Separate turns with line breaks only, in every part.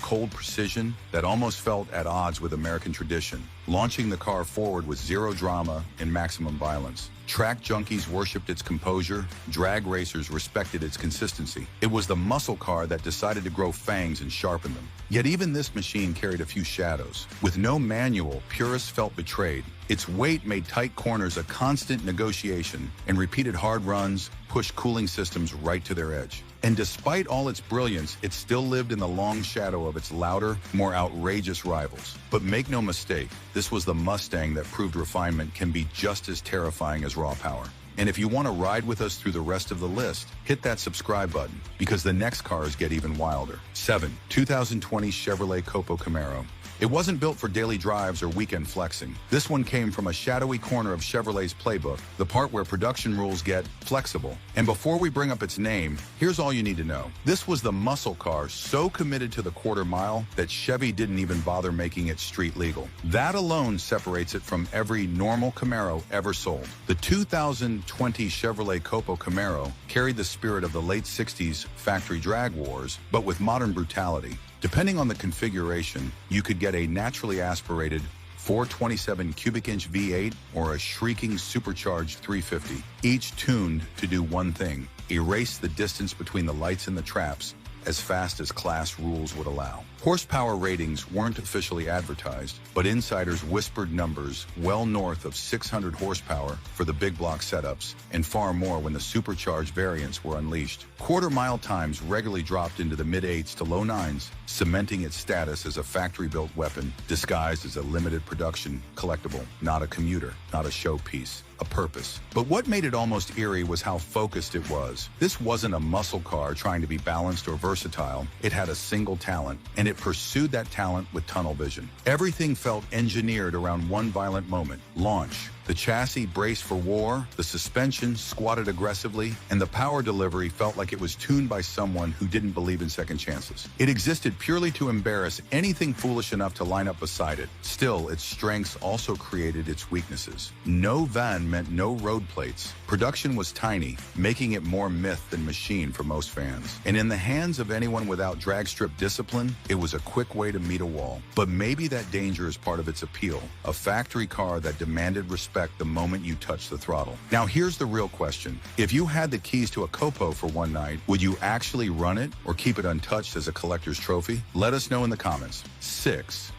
cold precision that almost felt at odds with American tradition, launching the car forward with zero drama and maximum violence. Track junkies worshipped its composure, drag racers respected its consistency. It was the muscle car that decided to grow fangs and sharpen them. Yet even this machine carried a few shadows. With no manual, purists felt betrayed. Its weight made tight corners a constant negotiation, and repeated hard runs pushed cooling systems right to their edge. And despite all its brilliance, it still lived in the long shadow of its louder, more outrageous rivals. But make no mistake, this was the Mustang that proved refinement can be just as terrifying as raw power. And if you want to ride with us through the rest of the list, hit that subscribe button, because the next cars get even wilder. 7. 2020 Chevrolet COPO Camaro. It wasn't built for daily drives or weekend flexing. This one came from a shadowy corner of Chevrolet's playbook, the part where production rules get flexible. And before we bring up its name, here's all you need to know. This was the muscle car so committed to the quarter mile that Chevy didn't even bother making it street legal. That alone separates it from every normal Camaro ever sold. The 2020 Chevrolet COPO Camaro carried the spirit of the late 60s factory drag wars, but with modern brutality. Depending on the configuration, you could get a naturally aspirated 427 cubic inch V8 or a shrieking supercharged 350, each tuned to do one thing: erase the distance between the lights and the traps as fast as class rules would allow. Horsepower ratings weren't officially advertised, but insiders whispered numbers well north of 600 horsepower for the big block setups, and far more when the supercharged variants were unleashed. Quarter-mile times regularly dropped into the mid-8s to low 9s, cementing its status as a factory-built weapon disguised as a limited production collectible, not a commuter, not a showpiece, a purpose. But what made it almost eerie was how focused it was. This wasn't a muscle car trying to be balanced or versatile. It had a single talent, and it pursued that talent with tunnel vision. Everything felt engineered around one violent moment: launch. The chassis braced for war, the suspension squatted aggressively, and the power delivery felt like it was tuned by someone who didn't believe in second chances. It existed purely to embarrass anything foolish enough to line up beside it. Still, its strengths also created its weaknesses. No van meant no road plates. Production was tiny, making it more myth than machine for most fans. And in the hands of anyone without drag strip discipline, it was a quick way to meet a wall. But maybe that danger is part of its appeal: a factory car that demanded respect the moment you touch the throttle. Now here's the real question. If you had the keys to a COPO for one night, would you actually run it or keep it untouched as a collector's trophy? Let us know in the comments. 6.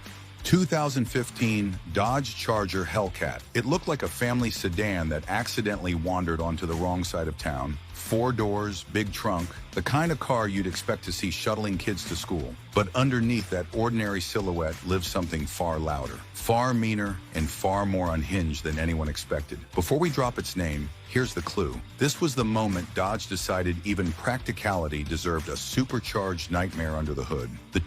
2015 Dodge Charger Hellcat. It looked like a family sedan that accidentally wandered onto the wrong side of town. 4 doors, big trunk, the kind of car you'd expect to see shuttling kids to school. But underneath that ordinary silhouette lives something far louder, far meaner, and far more unhinged than anyone expected. Before we drop its name, here's the clue. This was the moment Dodge decided even practicality deserved a supercharged nightmare under the hood. The